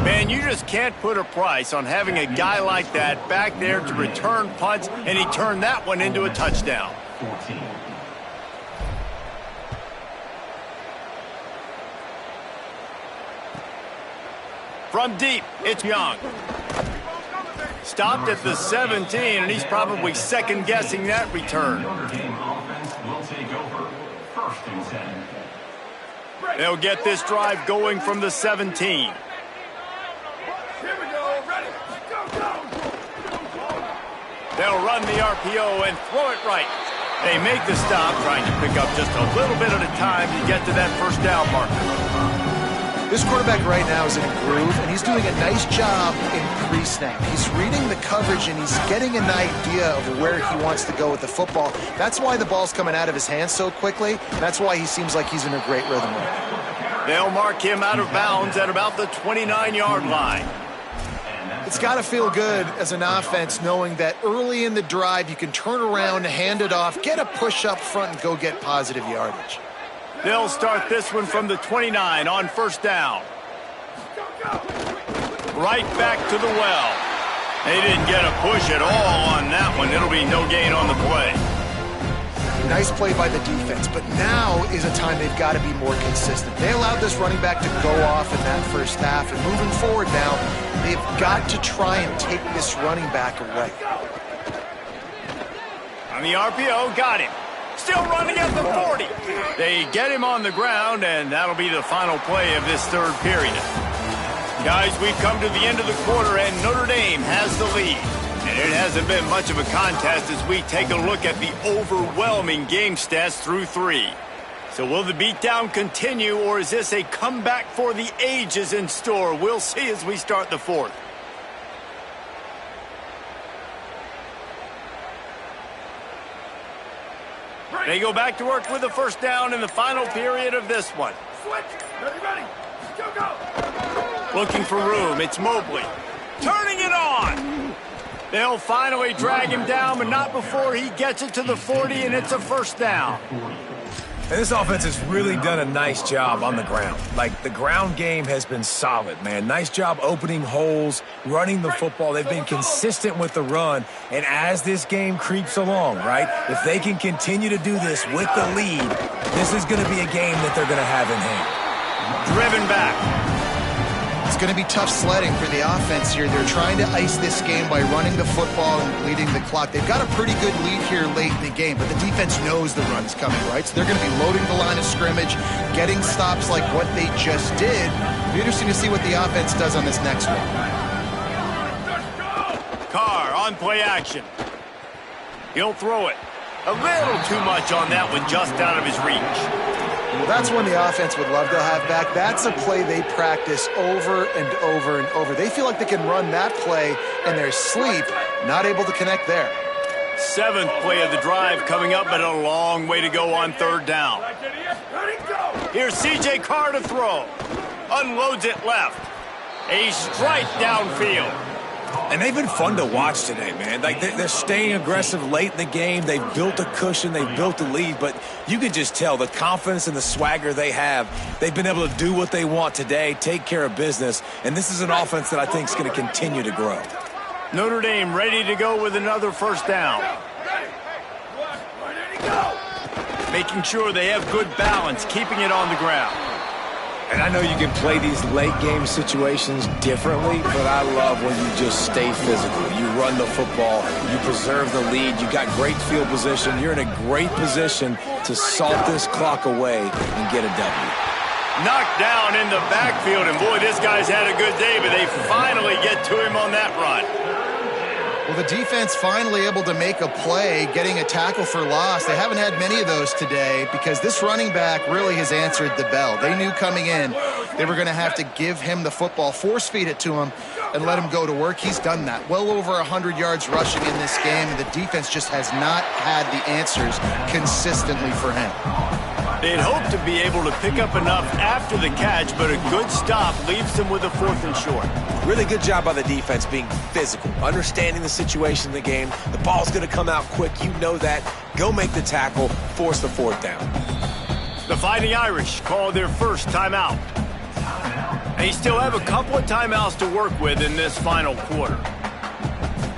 Man, you just can't put a price on having a guy like that back there to return punts, and he turned that one into a touchdown. 14. From deep, it's Young. Stopped at the 17, and he's probably second-guessing that return. Notre Dame offense will take over. 1st and 10. They'll get this drive going from the 17. They'll run the RPO and throw it right. They make the stop, trying to pick up just a little bit at a time to get to that first down marker. This quarterback right now is in a groove, and he's doing a nice job in pre-snap. He's reading the coverage, and he's getting an idea of where he wants to go with the football. That's why the ball's coming out of his hands so quickly. That's why he seems like he's in a great rhythm right now. They'll mark him out of bounds at about the 29-yard line. It's got to feel good as an offense knowing that early in the drive you can turn around, hand it off, get a push up front, and go get positive yardage. They'll start this one from the 29 on first down. Right back to the well. They didn't get a push at all on that one. It'll be no gain on the play. Nice play by the defense, but now is a time they've got to be more consistent. They allowed this running back to go off in that first half, and moving forward now, they've got to try and take this running back away. On the RPO, got him. Still running at the 40. They get him on the ground, and that'll be the final play of this third period. Guys, we've come to the end of the quarter, and Notre Dame has the lead. And it hasn't been much of a contest as we take a look at the overwhelming game stats through 3. So will the beatdown continue, or is this a comeback for the ages in store? We'll see as we start the fourth. They go back to work with the first down in the final period of this one. Ready. Go. Looking for room, it's Mobley. Turning it on. They'll finally drag him down, but not before he gets it to the 40, and it's a first down. And this offense has really done a nice job on the ground. Like, the ground game has been solid, man. Nice job opening holes, running the football. They've been consistent with the run. And as this game creeps along, right, if they can continue to do this with the lead, this is going to be a game that they're going to have in hand. Driven back. It's going to be tough sledding for the offense here. They're trying to ice this game by running the football and bleeding the clock. They've got a pretty good lead here late in the game, but the defense knows the run's coming, right? So they're going to be loading the line of scrimmage, getting stops like what they just did. It'll be interesting to see what the offense does on this next one. Carr on play action. He'll throw it. A little too much on that one, just out of his reach. Well, that's one the offense would love to have back. That's a play they practice over and over and over. They feel like they can run that play in their sleep, not able to connect there. 7th play of the drive coming up, but a long way to go on third down. Here's C.J. Carr to throw. Unloads it left. A strike downfield. And they've been fun to watch today, man. Like, they're staying aggressive late in the game. They've built a cushion. They've built a lead. But you can just tell the confidence and the swagger they have. They've been able to do what they want today, take care of business. And this is an offense that I think is going to continue to grow. Notre Dame ready to go with another first down. Making sure they have good balance, keeping it on the ground. And I know you can play these late game situations differently, but I love when you just stay physical. You run the football, you preserve the lead, you got great field position. You're in a great position to salt this clock away and get a W. Knocked down in the backfield, and boy, this guy's had a good day, but they finally get to him on that run. Well, the defense finally able to make a play, getting a tackle for loss. They haven't had many of those today because this running back really has answered the bell. They knew coming in they were going to have to give him the football, force feed it to him, and let him go to work. He's done that. Well over 100 yards rushing in this game, and the defense just has not had the answers consistently for him. They'd hoped to be able to pick up enough after the catch, but a good stop leaves them with a 4th and short. Really good job by the defense being physical, understanding the situation in the game. The ball's going to come out quick. You know that. Go make the tackle, force the 4th down. The Fighting Irish call their first timeout. They still have a couple of timeouts to work with in this final quarter.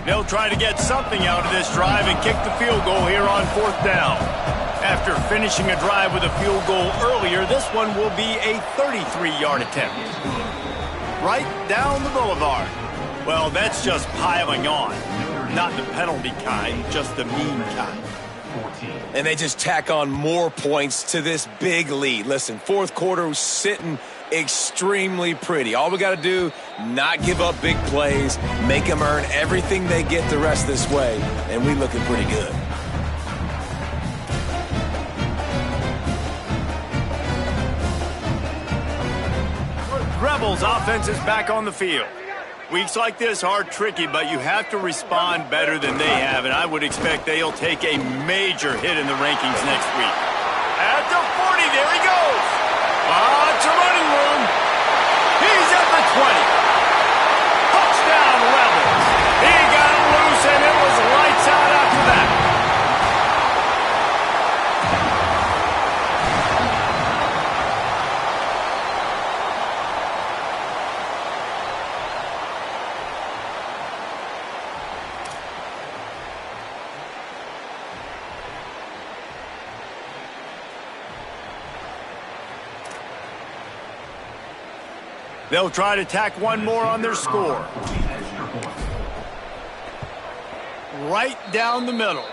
They'll try to get something out of this drive and kick the field goal here on 4th down. After finishing a drive with a field goal earlier, this one will be a 33-yard attempt. Right down the boulevard. Well, that's just piling on. Not the penalty kind, just the mean kind. And they just tack on more points to this big lead. Listen, 4th quarter was sitting extremely pretty. All we got to do, not give up big plays, make them earn everything they get the rest of this way, and we looking pretty good. Rebels offense is back on the field. Weeks like this are tricky, but you have to respond better than they have, and I would expect they'll take a major hit in the rankings next week. At the 40, there he goes. Lots of running room. He's at the 20. Touchdown, Rebels. He got it loose, and it was lights out after that. They'll try to tack one more on their score. Right down the middle.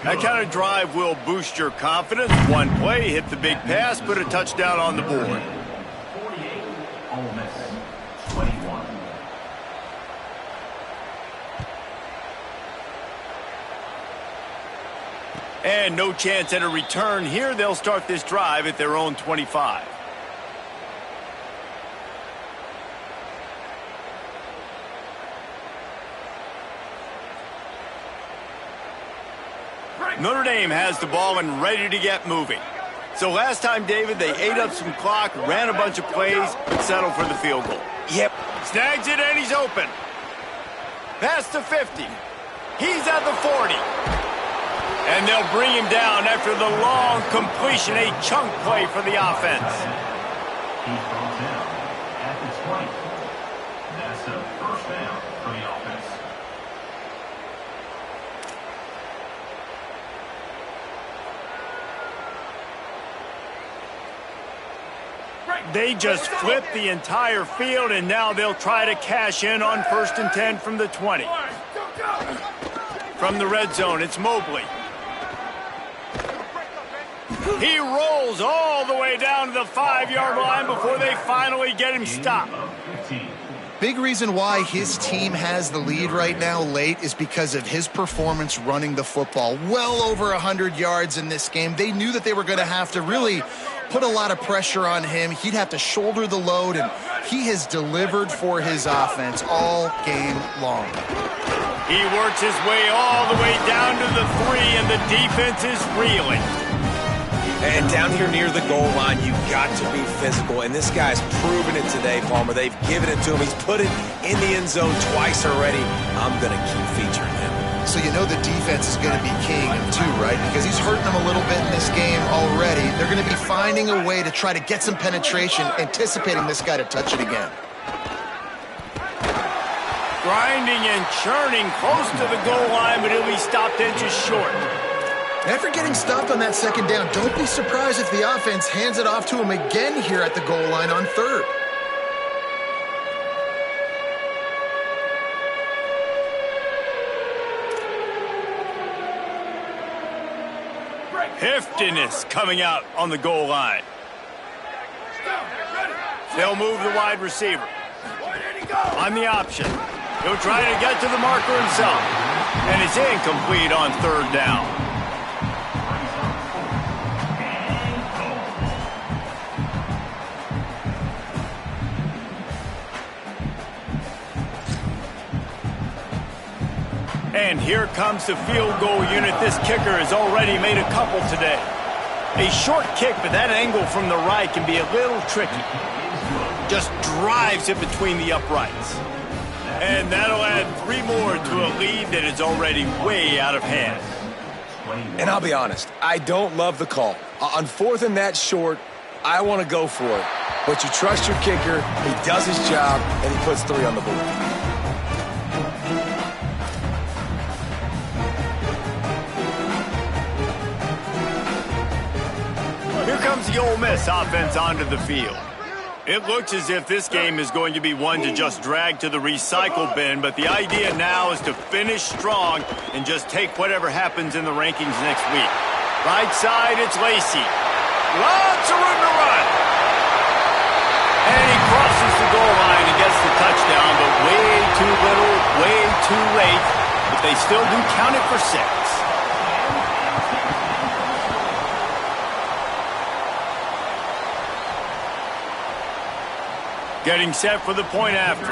That kind of drive will boost your confidence. One play, hit the big pass, put a touchdown on the board. 48, Ole Miss, 21. And no chance at a return here. They'll start this drive at their own 25. Notre Dame has the ball and ready to get moving. So last time, David, they ate up some clock, ran a bunch of plays, and settled for the field goal. Yep. Snags it, and he's open. Past the 50. He's at the 40. And they'll bring him down after the long completion, a chunk play for the offense. He's brought down at the 20. That's a first down for the offense. They just flipped the entire field, and now they'll try to cash in on 1st and 10 from the 20. From the red zone, it's Mobley. He rolls all the way down to the 5-yard line before they finally get him stopped. Big reason why his team has the lead right now late is because of his performance running the football. Well over 100 yards in this game. They knew that they were going to have to really put a lot of pressure on him. He'd have to shoulder the load, and he has delivered for his offense all game long. He works his way all the way down to the 3, and the defense is reeling. And down here near the goal line, you've got to be physical. And this guy's proven it today, Palmer. They've given it to him. He's put it in the end zone twice already. I'm going to keep featuring him. So you know the defense is going to be keying him too, right? Because he's hurting them a little bit in this game already. They're going to be finding a way to try to get some penetration, anticipating this guy to touch it again. Grinding and churning close to the goal line, but he'll be stopped inches short. After getting stopped on that second down, don't be surprised if the offense hands it off to him again here at the goal line on third. Heftiness coming out on the goal line. They'll move the wide receiver. On the option. He'll try to get to the marker himself. And it's incomplete on third down. And here comes the field goal unit. This kicker has already made a couple today. A short kick, but that angle from the right can be a little tricky. Just drives it between the uprights. And that'll add 3 more to a lead that is already way out of hand. And I'll be honest, I don't love the call. On fourth and that short, I want to go for it. But you trust your kicker, he does his job, and he puts 3 on the board. Here comes the Ole Miss offense onto the field. It looks as if this game is going to be one to just drag to the recycle bin, but the idea now is to finish strong and just take whatever happens in the rankings next week. Right side, it's Lacey. Lots of room to run. And he crosses the goal line and gets the touchdown, but way too little, way too late. But they still do count it for 6. Getting set for the point after.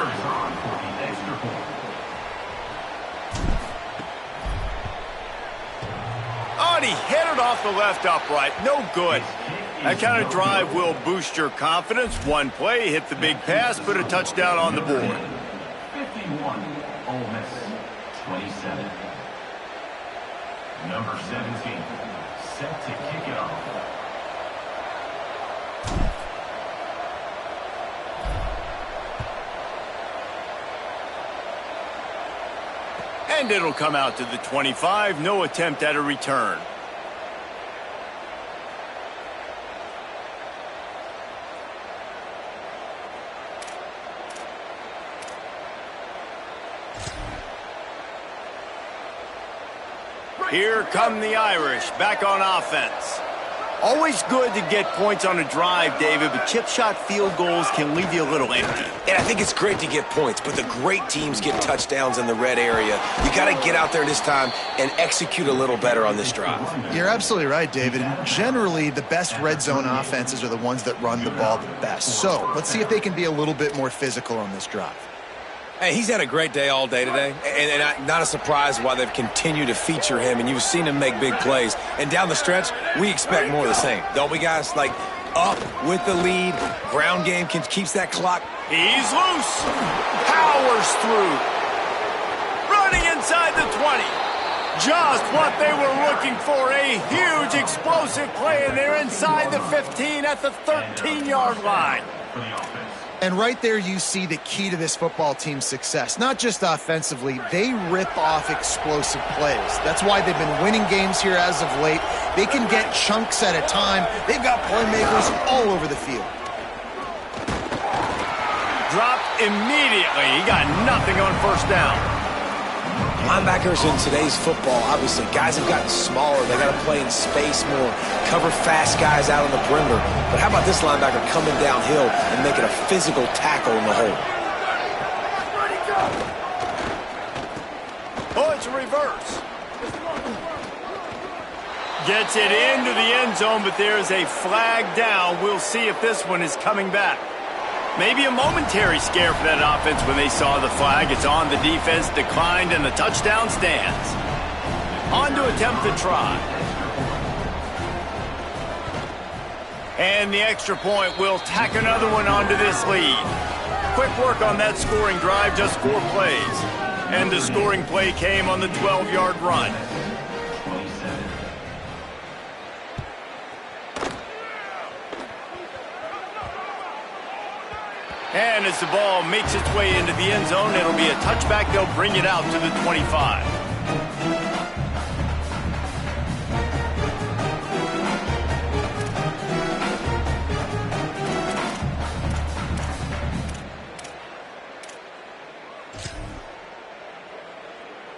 Oh, and he hit it off the left upright. No good. That kind of drive will boost your confidence. One play, hit the big pass, put a touchdown on the board. 51, Ole Miss, 27. Number 17, set to kick it off. And it'll come out to the 25. No attempt at a return. Here come the Irish, back on offense. Always good to get points on a drive, David, but chip shot field goals can leave you a little empty. And I think it's great to get points, but the great teams get touchdowns in the red area. You got to get out there this time and execute a little better on this drive. You're absolutely right, David. And generally, the best red zone offenses are the ones that run the ball the best. So let's see if they can be a little bit more physical on this drive. Hey, he's had a great day all day today, and not a surprise why they've continued to feature him, and you've seen him make big plays. And down the stretch, we expect more of the same. Don't we, guys? Like, up with the lead, ground game keeps that clock. He's loose. Powers through. Running inside the 20. Just what they were looking for. A huge explosive play, and they're inside the 15 at the 13-yard line. And right there you see the key to this football team's success. Not just offensively, they rip off explosive plays. That's why they've been winning games here as of late. They can get chunks at a time. They've got playmakers all over the field. Dropped immediately. He got nothing on first down. Linebackers in today's football, obviously, guys have gotten smaller. They got to play in space more, cover fast guys out on the perimeter. But how about this linebacker coming downhill and making a physical tackle in the hole? Oh, it's a reverse. Gets it into the end zone, but there's a flag down. We'll see if this one is coming back. Maybe a momentary scare for that offense when they saw the flag. It's on, the defense declined, and the touchdown stands. On to attempt the try. And the extra point will tack another one onto this lead. Quick work on that scoring drive, just 4 plays. And the scoring play came on the 12-yard run. And as the ball makes its way into the end zone, it'll be a touchback. They'll bring it out to the 25.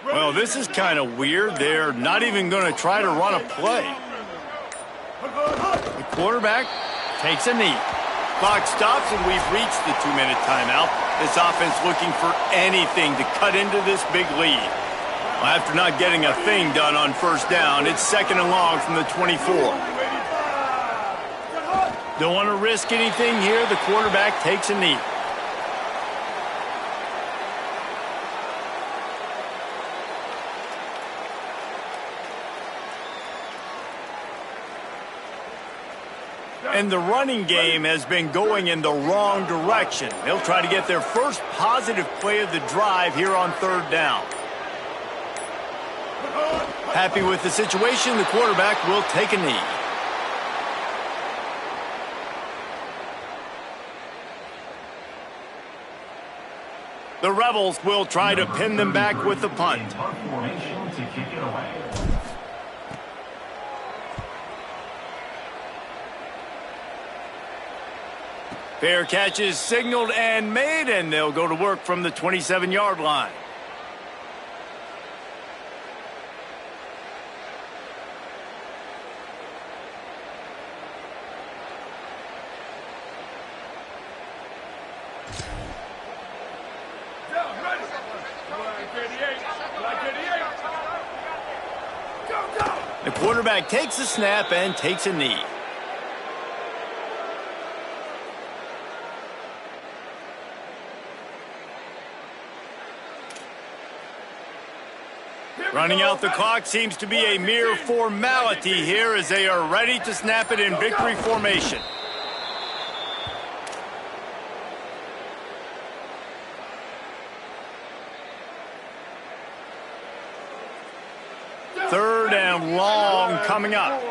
Well, this is kind of weird. They're not even going to try to run a play. The quarterback takes a knee. Clock stops, and we've reached the 2-minute timeout. This offense looking for anything to cut into this big lead. Well, after not getting a thing done on first down, it's 2nd and long from the 24. Don't want to risk anything here. The quarterback takes a knee. And the running game has been going in the wrong direction. They'll try to get their first positive play of the drive here on 3rd down. Happy with the situation, the quarterback will take a knee. The Rebels will try to pin them back with the punt. Fair catch is signaled and made, and they'll go to work from the 27-yard line. The quarterback takes the snap and takes a knee. Running out the clock seems to be a mere formality here as they are ready to snap it in victory formation. Third and long coming up.